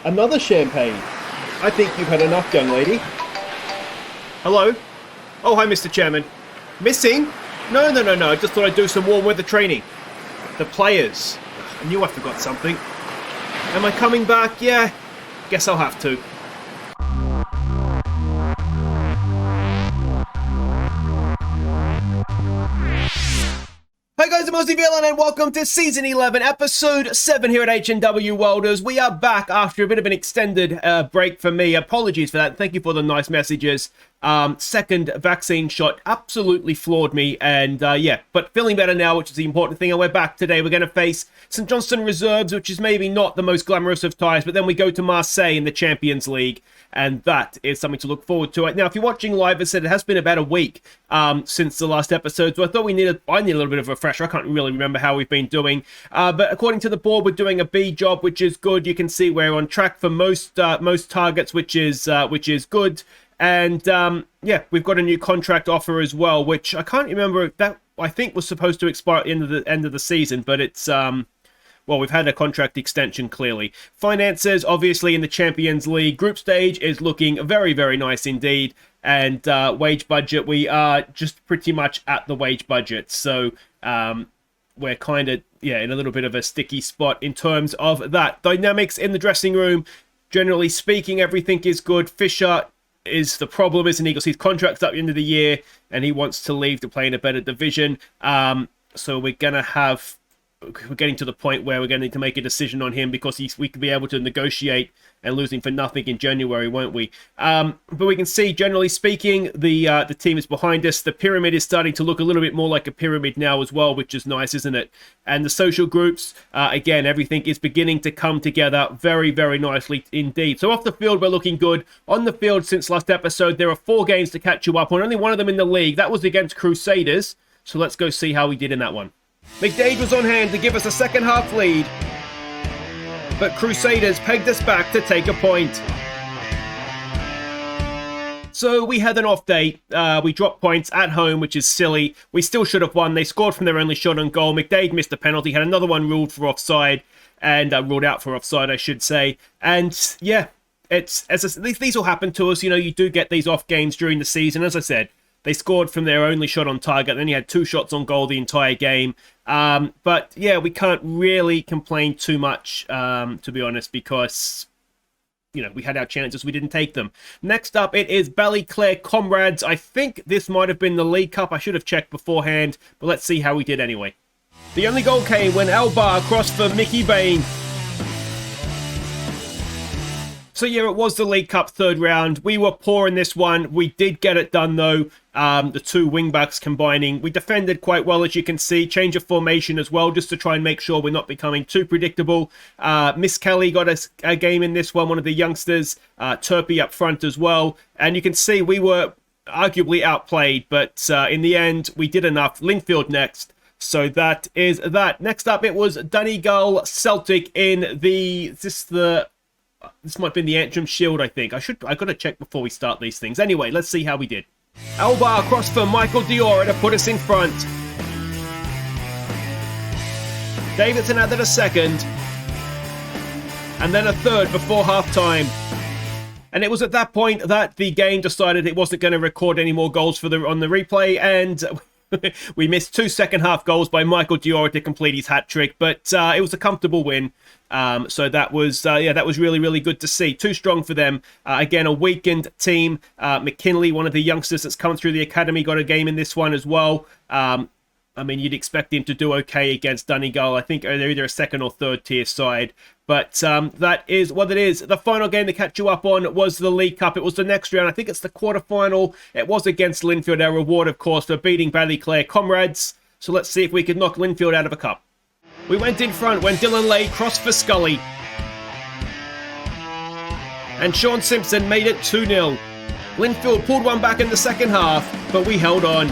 Another champagne. I think you've had enough, young lady. Hello? Oh, hi, Mr. Chairman. Missing? No. I just thought I'd do some warm weather training. The players. I knew I forgot something. Am I coming back? Yeah. Guess I'll have to. Hi guys, I'm Aussie and welcome to Season 11, Episode 7 here at H&W Welders. We are back after a bit of an extended break for me. Apologies for that. Thank you for the nice messages. Second vaccine shot absolutely floored me, and but feeling better now, which is the important thing. And we're back today. We're going to face some Johnstone reserves, which is maybe not the most glamorous of ties, but then we go to Marseille in the Champions League, and that is something to look forward to. Now, if you're watching live, I said it has been about a week since the last episode, so I thought I need a little bit of a refresher. I can't really remember how we've been doing, but according to the board, we're doing a B job, which is good. You can see we're on track for most targets, which is good. And we've got a new contract offer as well, which I can't remember. That I think was supposed to expire at the end of the season, but it's we've had a contract extension clearly. Finances, obviously, in the Champions League group stage is looking very, very nice indeed. And wage budget, we are just pretty much at the wage budget. So we're kind of in a little bit of a sticky spot in terms of that. Dynamics in the dressing room, generally speaking, everything is good. Fisher is the problem, isn't he? Because his contract's up at the end of the year and he wants to leave to play in a better division. So we're getting to the point where we're going to need to make a decision on him because we could be able to negotiate and lose him for nothing in January, won't we? But we can see, generally speaking, the team is behind us. The pyramid is starting to look a little bit more like a pyramid now as well, which is nice, isn't it? And the social groups, again, everything is beginning to come together very, very nicely indeed. So off the field, we're looking good. On the field, since last episode, there are 4 games to catch you up on. Only one of them in the league. That was against Crusaders. So let's go see how we did in that one. McDade was on hand to give us a second half lead, but Crusaders pegged us back to take a point. So we had an off day. We dropped points at home, which is silly. We still should have won. They scored from their only shot on goal. McDade missed a penalty, had another one ruled for offside, and ruled out for offside, I should say. And these will happen to us. You know, you do get these off games during the season. As I said, they scored from their only shot on target. Then he had 2 shots on goal the entire game. But we can't really complain too much, to be honest, because we had our chances, we didn't take them. Next up, it is Ballyclare Comrades. I think this might have been the League Cup. I should have checked beforehand, but let's see how we did anyway. The only goal came when Albar crossed for Mickey Bain. So it was the League Cup third round. We were poor in this one. We did get it done though. The 2 wing-backs combining. We defended quite well, as you can see. Change of formation as well, just to try and make sure we're not becoming too predictable. Miss Kelly got us a game in this one, one of the youngsters. Turpy up front as well. And you can see we were arguably outplayed, but in the end, we did enough. Linfield next. So that is that. Next up, it was Donegal Celtic in this might have been the Antrim Shield, I think. I got to check before we start these things. Anyway, let's see how we did. Albar crossed for Michael Diora to put us in front. Davidson added a second. And then a third before half-time. And it was at that point that the game decided it wasn't going to record any more goals on the replay. And we missed 2 second-half goals by Michael Diora to complete his hat-trick. But it was a comfortable win. So that was really, really good to see. Too strong for them. Again, a weakened team. McKinley, one of the youngsters that's come through the academy, got a game in this one as well. You'd expect him to do okay against Donegal. I think they're either a second or third tier side. But that is what it is. The final game to catch you up on was the League Cup. It was the next round. I think it's the quarterfinal. It was against Linfield. Our reward, of course, for beating Ballyclare Comrades. So let's see if we could knock Linfield out of a cup. We went in front when Dylan Lay crossed for Scully. And Sean Simpson made it 2-0. Linfield pulled one back in the second half, but we held on.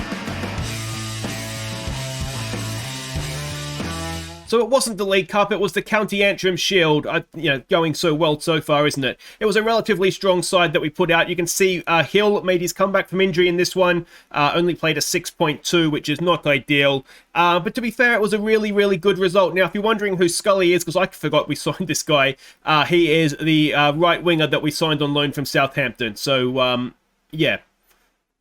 So it wasn't the League Cup, it was the County Antrim Shield. Going so well so far, isn't it? It was a relatively strong side that we put out. You can see Hill made his comeback from injury in this one. Only played a 6.2, which is not ideal. But to be fair, it was a really, really good result. Now, if you're wondering who Scully is, because I forgot we signed this guy, he is the right winger that we signed on loan from Southampton. So, yeah,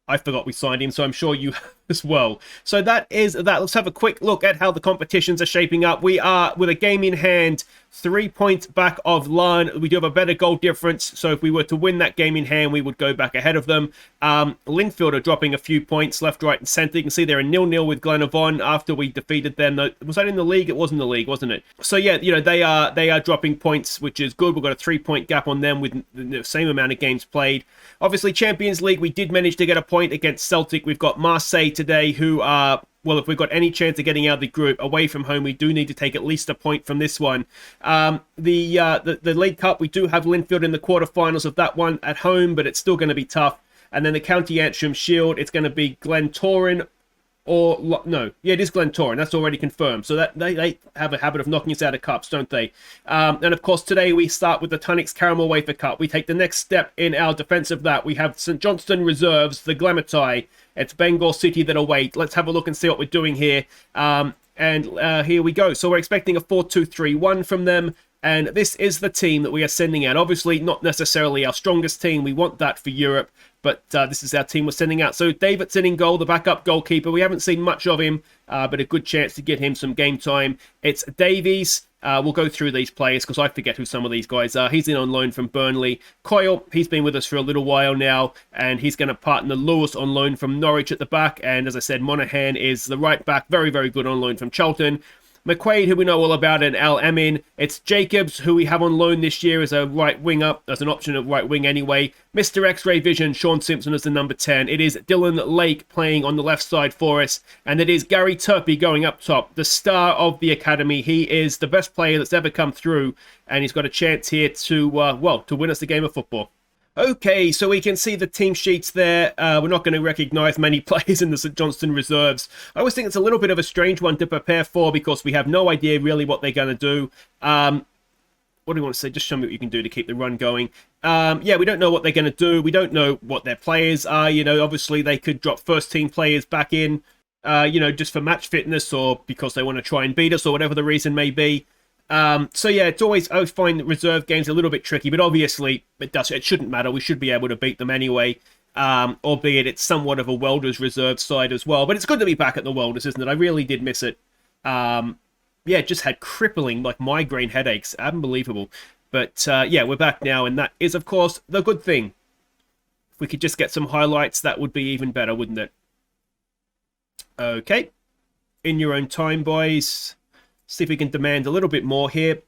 I forgot we signed him, so I'm sure you as well. So that is that. Let's have a quick look at how the competitions are shaping up. We are, with a game in hand, 3 points back of Larne. We do have a better goal difference, so if we were to win that game in hand, we would go back ahead of them. Lingfield are dropping a few points left, right, and centre. You can see they're in 0-0 with Glenavon after we defeated them. Was that in the league? It was in the league, wasn't it? So yeah, they are dropping points, which is good. We've got a 3-point gap on them with the same amount of games played. Obviously, Champions League, we did manage to get a point against Celtic. We've got Marseille today, who are, well, if we've got any chance of getting out of the group away from home, we do need to take at least a point from this one. The League Cup, we do have Linfield in the quarterfinals of that one at home, but it's still going to be tough. And then the County Antrim Shield, it's going to be Glentoran it is Glentoran. That's already confirmed. So that they have a habit of knocking us out of cups, don't they? And of course, today we start with the Tunnock's Caramel Wafer Cup. We take the next step in our defense of that. We have St Johnstone reserves, the Glamatai. It's Bengal City that await. Let's have a look and see what we're doing here. Here we go. So we're expecting a 4-2-3-1 from them. And this is the team that we are sending out. Obviously, not necessarily our strongest team. We want that for Europe. But this is our team we're sending out. So Davidson in goal, the backup goalkeeper. We haven't seen much of him, but a good chance to get him some game time. It's Davies. We'll go through these players because I forget who some of these guys are. He's in on loan from Burnley. Coyle, he's been with us for a little while now, and he's going to partner Lewis on loan from Norwich at the back. And as I said, Monaghan is the right back. Very, very good on loan from Charlton. McQuaid, who we know all about, and Al Emin. It's Jacobs, who we have on loan this year as a right wing up, as an option of right wing anyway. Mr. X-Ray Vision, Sean Simpson as the number 10. It is Dylan Lake playing on the left side for us. And it is Gary Turpie going up top, the star of the academy. He is the best player that's ever come through, and he's got a chance here to win us the game of football. Okay, so we can see the team sheets there. We're not going to recognise many players in the St Johnstone reserves. I always think it's a little bit of a strange one to prepare for because we have no idea really what they're going to do. What do you want to say? Just show me what you can do to keep the run going. Yeah, we don't know what they're going to do. We don't know what their players are. Obviously they could drop first team players back in, just for match fitness or because they want to try and beat us or whatever the reason may be. So yeah, it's always, I find reserve games a little bit tricky, but obviously it shouldn't matter. We should be able to beat them anyway, albeit it's somewhat of a Welders reserve side as well. But it's good to be back at the Welders, isn't it? I really did miss it. Yeah, just had crippling, migraine headaches. Unbelievable. But yeah, we're back now, and that is, of course, the good thing. If we could just get some highlights, that would be even better, wouldn't it? Okay. In your own time, boys. See if we can demand a little bit more here.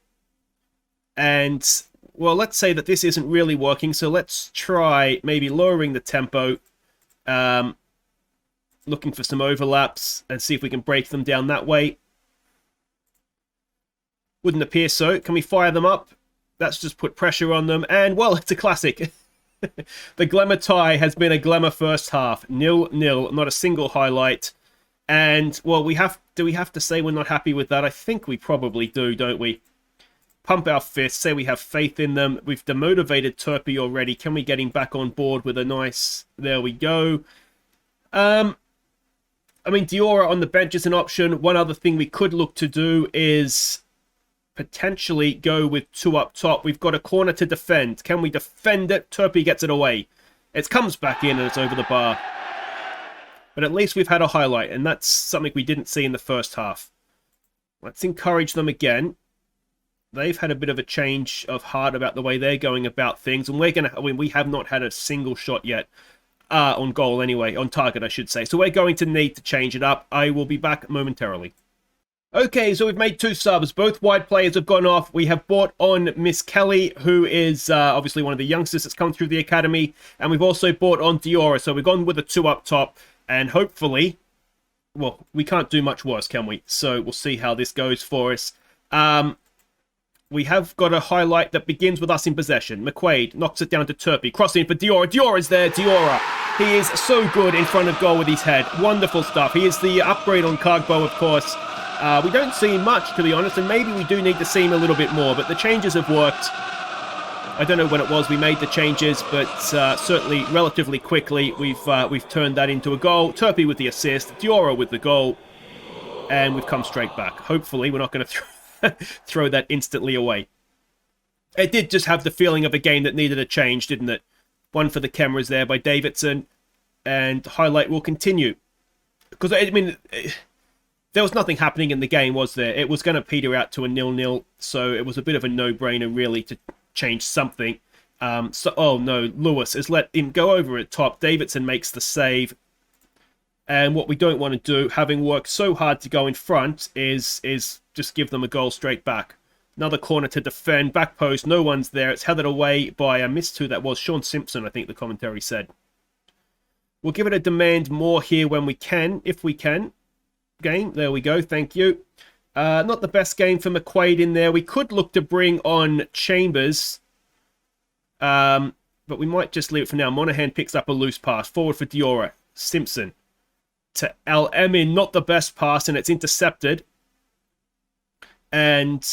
And, well, let's say that this isn't really working. So let's try maybe lowering the tempo. Looking for some overlaps and see if we can break them down that way. Wouldn't appear so. Can we fire them up? That's just put pressure on them. And, well, it's a classic. The Glamour tie has been a Glamour first half. 0-0. Not a single highlight. And, well, do we have to say we're not happy with that? I think we probably do, don't we? Pump our fists, say we have faith in them. We've demotivated Turpie already. Can we get him back on board with a nice... There we go. I mean, Diora on the bench is an option. One other thing we could look to do is potentially go with two up top. We've got a corner to defend. Can we defend it? Turpie gets it away. It comes back in and it's over the bar. But at least we've had a highlight, and that's something we didn't see in the first half. Let's encourage them again. They've had a bit of a change of heart about the way they're going about things, and we have not had a single shot yet on goal anyway, on target I should say. So we're going to need to change it up. I will be back momentarily. Okay, so we've made two subs. Both wide players have gone off. We have brought on Miss Kelly, who is obviously one of the youngsters that's come through the academy, and we've also brought on Diora. So we've gone with a two up top. And hopefully, well, we can't do much worse, can we? So we'll see how this goes for us. We have got a highlight that begins with us in possession. McQuaid knocks it down to Turpie. Crossing for Diora. Diora's there. Diora. He is so good in front of goal with his head. Wonderful stuff. He is the upgrade on Cargbo, of course. We don't see much, to be honest, and maybe we do need to see him a little bit more, but the changes have worked. I don't know when it was we made the changes, but certainly relatively quickly we've turned that into a goal. Turpey with the assist, Diora with the goal, and we've come straight back. Hopefully we're not going to throw that instantly away. It did just have the feeling of a game that needed a change, didn't it? One for the cameras there by Davidson, and highlight will continue. Because, I mean, there was nothing happening in the game, was there? It was going to peter out to a 0-0, so it was a bit of a no-brainer, really, to change something. Oh, no, Lewis has let him go over at top. Davidson makes the save. And what we don't want to do, having worked so hard to go in front, is just give them a goal straight back. Another corner to defend. Back post, no one's there. It's headed away by a missed who that was. Sean Simpson, I think the commentary said. We'll give it a demand more here when we can, if we can. Game, there we go, thank you. Not the best game for McQuaid in there. We could look to bring on Chambers. But we might just leave it for now. Monahan picks up a loose pass. Forward for Diora. Simpson to El-Emin. Not the best pass, and it's intercepted. And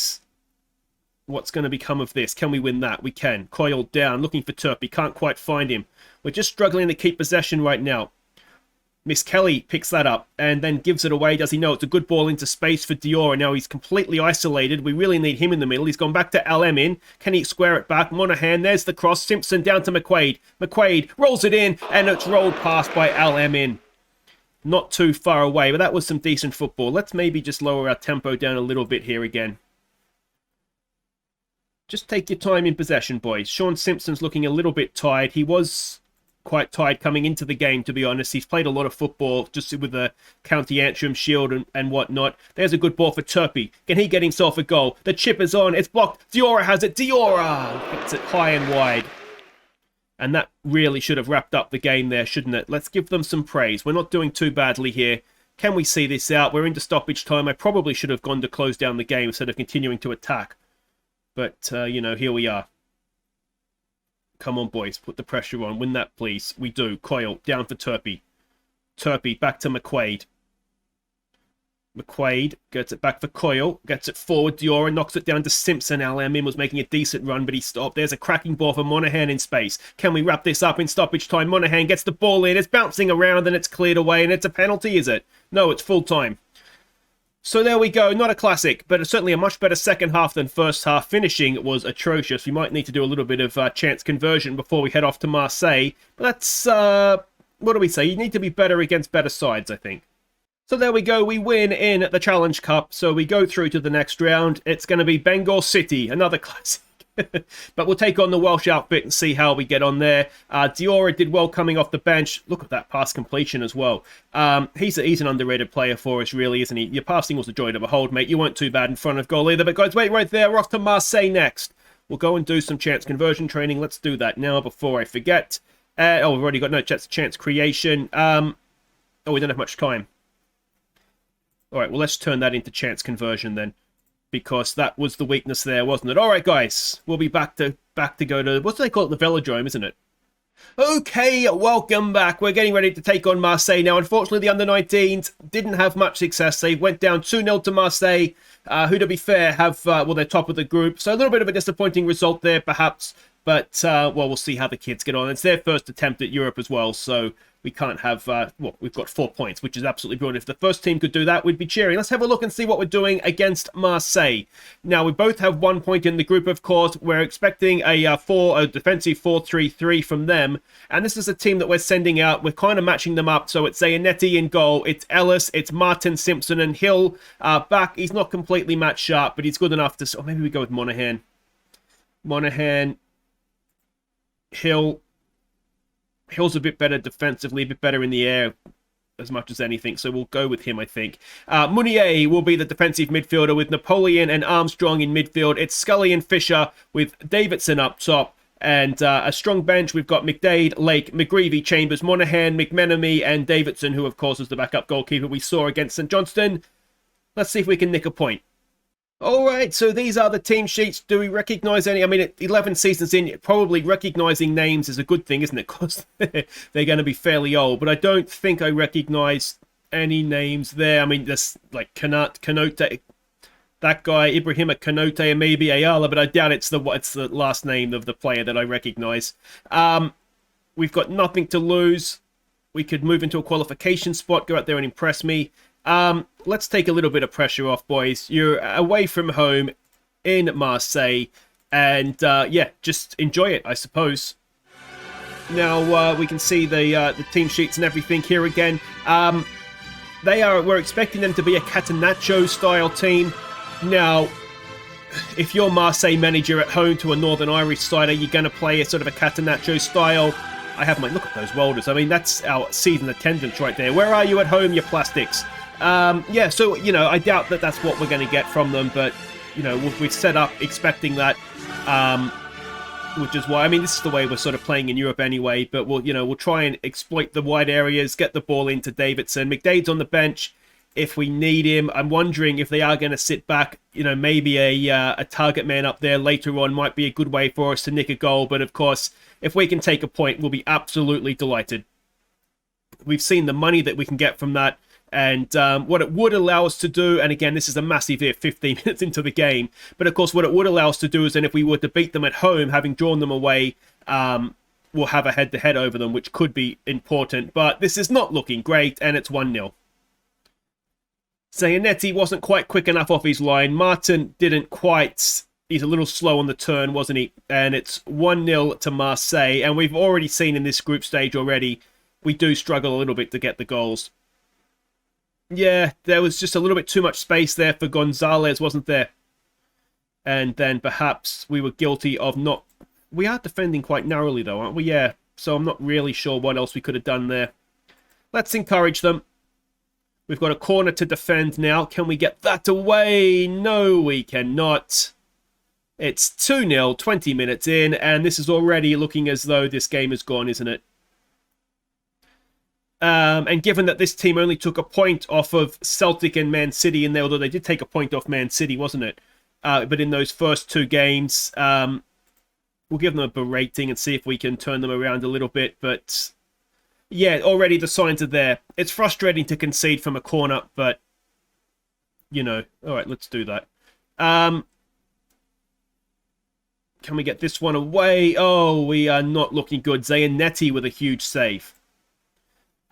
what's going to become of this? Can we win that? We can. Coyle down, looking for Turpey. Can't quite find him. We're just struggling to keep possession right now. Miss Kelly picks that up and then gives it away. Does he know it's a good ball into space for Diora? Now he's completely isolated. We really need him in the middle. He's gone back to El-Emin. Can he square it back? Monahan, there's the cross. Simpson down to McQuaid. McQuaid rolls it in, and it's rolled past by El-Emin. Not too far away, but that was some decent football. Let's maybe just lower our tempo down a little bit here again. Just take your time in possession, boys. Sean Simpson's looking a little bit tired. He was quite tired coming into the game, to be honest. He's played a lot of football just with the County Antrim Shield and whatnot. There's a good ball for Turpey. Can he get himself a goal? The chip is on. It's blocked. Diora has it. Diora hits it high and wide. And that really should have wrapped up the game there, shouldn't it? Let's give them some praise. We're not doing too badly here. Can we see this out? We're into stoppage time. I probably should have gone to close down the game instead of continuing to attack. But, you know, here we are. Come on, boys. Put the pressure on. Win that, please. We do. Coyle, down for Turpey. Turpey, back to McQuaid. McQuaid gets it back for Coyle. Gets it forward. Diora knocks it down to Simpson. El-Emin was making a decent run, but he stopped. There's a cracking ball for Monahan in space. Can we wrap this up in stoppage time? Monahan gets the ball in. It's bouncing around and it's cleared away. And it's a penalty, is it? No, it's full time. So there we go. Not a classic, but certainly a much better second half than first half. Finishing was atrocious. We might need to do a little bit of chance conversion before we head off to Marseille. But that's, what do we say? You need to be better against better sides, I think. So there we go. We win in the Challenge Cup. So we go through to the next round. It's going to be Bangor City, another classic. But we'll take on the Welsh outfit and see how we get on there. Diora did well coming off the bench. Look at that pass completion as well. He's an underrated player for us, really, isn't he? Your passing was a joy to behold, mate. You weren't too bad in front of goal either. But guys, wait right there. We're off to Marseille next. We'll go and do some chance conversion training. Let's do that now before I forget. We've already got no chance creation. We don't have much time. All right, well, let's turn that into chance conversion then, because that was the weakness there, wasn't it? All right, guys, we'll be back to go to, what do they call it, the Velodrome, isn't it? Okay, welcome back. We're getting ready to take on Marseille now. Unfortunately, the under-19s didn't have much success. They went down 2-0 to Marseille, who, to be fair, have, well, they're top of the group. So a little bit of a disappointing result there, perhaps. But, well, we'll see how the kids get on. It's their first attempt at Europe as well, so we can't have, well, we've got 4 points, which is absolutely brilliant. If the first team could do that, we'd be cheering. Let's have a look and see what we're doing against Marseille. Now, we both have 1 point in the group, of course. We're expecting a defensive 4-3-3 from them. And this is a team that we're sending out. We're kind of matching them up. So it's Zayanetti in goal. It's Ellis. It's Martin, Simpson, and Hill back. He's not completely match sharp, but he's good enough to... Oh, maybe we go with Monahan. Monahan. Hill. Hill's a bit better defensively, a bit better in the air as much as anything, so we'll go with him, I think. Munier will be the defensive midfielder with Napoleon and Armstrong in midfield. It's Scully and Fisher with Davidson up top. And a strong bench, we've got McDade, Lake, McGreevy, Chambers, Monahan, McMenemy, and Davidson, who, of course, was the backup goalkeeper we saw against St Johnstone. Let's see if we can nick a point. All right, so these are the team sheets. Do we recognise any? I mean, 11 seasons in, probably recognising names is a good thing, isn't it? Because they're going to be fairly old. But I don't think I recognise any names there. I mean, there's like Kanote, that guy, Ibrahima Kanote, and maybe Ayala, but I doubt it's the last name of the player that I recognize. We've got nothing to lose. We could move into a qualification spot, go out there and impress me. Let's take a little bit of pressure off, boys. You're away from home in Marseille, and yeah, just enjoy it, I suppose. Now we can see the team sheets and everything here again. We're expecting them to be a Catenaccio style team. Now, if you're Marseille manager at home to a Northern Irish side, are you going to play a sort of a Catenaccio style? I have my look at those welders. I mean, that's our season attendance right there. Where are you at home, you plastics? Yeah, so, you know, I doubt that that's what we're going to get from them, but, you know, we've set up expecting that, which is why, I mean, this is the way we're sort of playing in Europe anyway, but we'll try and exploit the wide areas, get the ball into Davidson. McDade's on the bench if we need him. I'm wondering if they are going to sit back, you know, maybe a target man up there later on might be a good way for us to nick a goal, but of course, if we can take a point, we'll be absolutely delighted. We've seen the money that we can get from that, and what it would allow us to do, and again, this is a massive if 15 minutes into the game, but of course, what it would allow us to do is, then if we were to beat them at home, having drawn them away, we'll have a head-to-head over them, which could be important, but this is not looking great, and it's 1-0. Zanetti wasn't quite quick enough off his line. Martin didn't quite... He's a little slow on the turn, wasn't he? And it's 1-0 to Marseille. And we've already seen in this group stage already, we do struggle a little bit to get the goals. Yeah, there was just a little bit too much space there for Gonzalez, wasn't there? And then perhaps we were guilty of not... We are defending quite narrowly, though, aren't we? Yeah, so I'm not really sure what else we could have done there. Let's encourage them. We've got a corner to defend now. Can we get that away? No, we cannot. It's 2-0, 20 minutes in, and this is already looking as though this game is gone, isn't it? And given that this team only took a point off of Celtic and Man City in there, although they did take a point off Man City, wasn't it? But in those first two games, we'll give them a berating and see if we can turn them around a little bit. But yeah, already the signs are there. It's frustrating to concede from a corner, but, you know, all right, let's do that. Can we get this one away? Oh, we are not looking good. Zanetti with a huge save.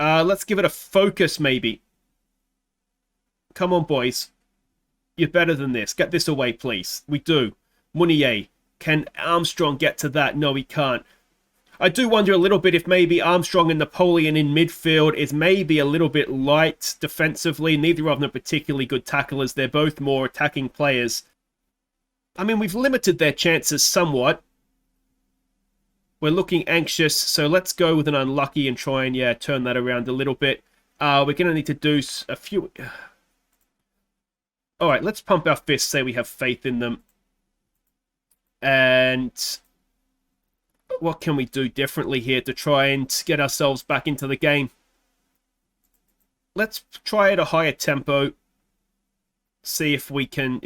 Let's give it a focus, maybe. Come on, boys. You're better than this. Get this away, please. We do. Munier. Can Armstrong get to that? No, he can't. I do wonder a little bit if maybe Armstrong and Napoleon in midfield is maybe a little bit light defensively. Neither of them are particularly good tacklers. They're both more attacking players. I mean, we've limited their chances somewhat. We're looking anxious, so let's go with an unlucky and try and, yeah, turn that around a little bit. We're going to need to do a few... All right, let's pump our fists, say we have faith in them. And what can we do differently here to try and get ourselves back into the game? Let's try at a higher tempo. See if we can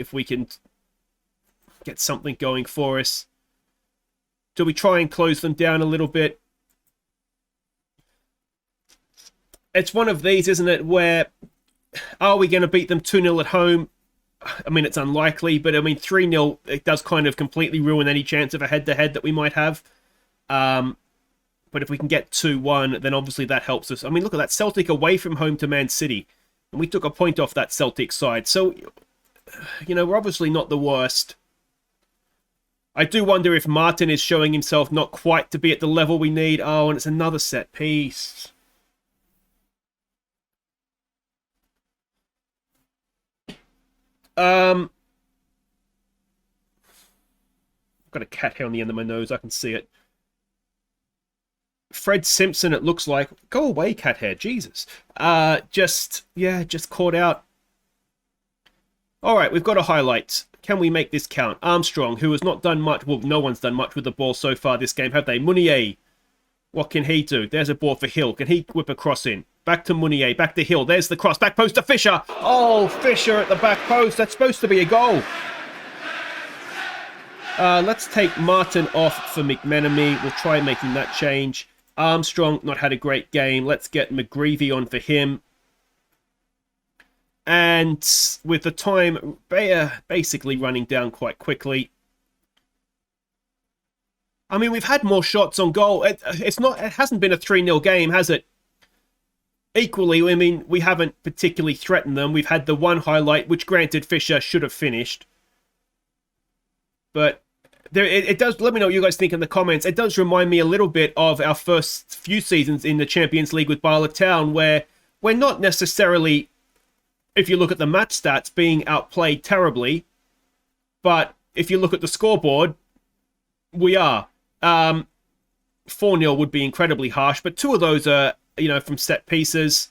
get something going for us. Do we try and close them down a little bit? It's one of these, isn't it, where are we going to beat them 2-0 at home? I mean, it's unlikely, but I mean, 3-0, it does kind of completely ruin any chance of a head-to-head that we might have. But if we can get 2-1, then obviously that helps us. I mean, look at that. Celtic away from home to Man City. And we took a point off that Celtic side. So, you know, we're obviously not the worst. I do wonder if Martin is showing himself not quite to be at the level we need. Oh, and it's another set piece. I've got a cat hair on the end of my nose. I can see it. Fred Simpson, it looks like. Go away, cat hair. Jesus. Just caught out. All right, we've got a highlight. Can we make this count? Armstrong, who has not done much. Well, no one's done much with the ball so far this game, have they? Munier. What can he do? There's a ball for Hill. Can he whip a cross in? Back to Munier. Back to Hill. There's the cross. Back post to Fisher. Oh, Fisher at the back post. That's supposed to be a goal. Let's take Martin off for McMenemy. We'll try making that change. Armstrong not had a great game. Let's get McGreevy on for him. And with the time basically running down quite quickly. I mean, we've had more shots on goal. It hasn't been a 3-0 game, has it? Equally, I mean, we haven't particularly threatened them. We've had the one highlight, which granted Fisher should have finished. But it does, let me know what you guys think in the comments. It does remind me a little bit of our first few seasons in the Champions League with Barla Town, where we're not necessarily, if you look at the match stats, being outplayed terribly. But if you look at the scoreboard, we are. 4-0 would be incredibly harsh, but 2 of those are, you know, from set pieces.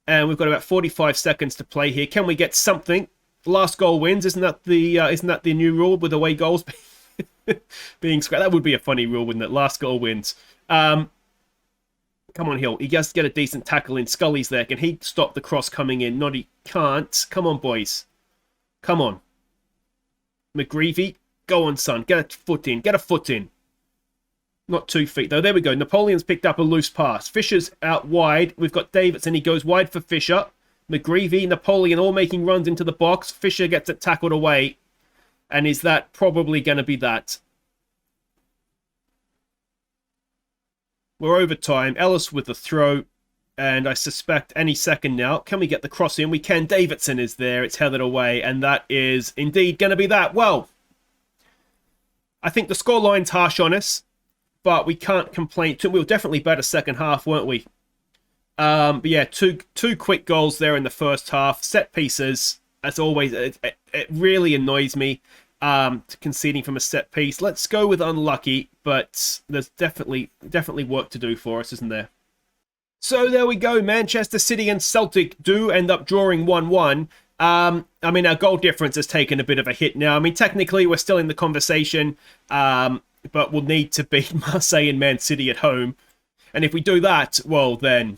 And we've got about 45 seconds to play here. Can we get something? Last goal wins. Isn't that the new rule with away goals being scrapped? That would be a funny rule, wouldn't it? Last goal wins. Come on, Hill. He has to get a decent tackle in. Scully's there. Can he stop the cross coming in? Not, he can't. Come on, boys. Come on. McGreevy. Go on, son. Get a foot in. Get a foot in. Not 2 feet, though. There we go. Napoleon's picked up a loose pass. Fisher's out wide. We've got Davidson. He goes wide for Fisher. McGreevy, Napoleon all making runs into the box. Fisher gets it tackled away. And is that probably going to be that? We're over time. Ellis with the throw. And I suspect any second now. Can we get the cross in? We can. Davidson is there. It's headed away. And that is indeed going to be that. Well, I think the scoreline's harsh on us, but we can't complain. We were definitely better second half, weren't we? But yeah, two quick goals there in the first half. Set pieces, as always, it really annoys me conceding from a set piece. Let's go with unlucky, but there's definitely work to do for us, isn't there? So there we go. Manchester City and Celtic do end up drawing 1-1. I mean, our goal difference has taken a bit of a hit now. I mean, technically, we're still in the conversation, but we'll need to beat Marseille and Man City at home. And if we do that, well, then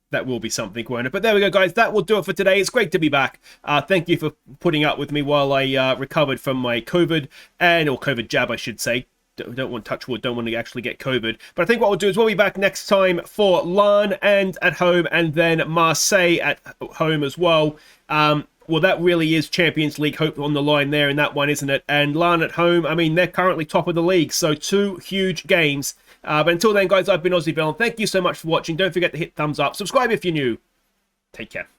that will be something, won't it? But there we go, guys. That will do it for today. It's great to be back. Thank you for putting up with me while I recovered from my COVID, or COVID jab, I should say. Don't want to touch wood, don't want to actually get COVID. But I think what we'll do is we'll be back next time for LAN and at home, and then Marseille at home as well. Well, that really is Champions League hope on the line there in that one, isn't it? And LAN at home, I mean, they're currently top of the league, so 2 huge games. But until then, guys, I've been Aussie Bell, and thank you so much for watching. Don't forget to hit thumbs up. Subscribe if you're new. Take care.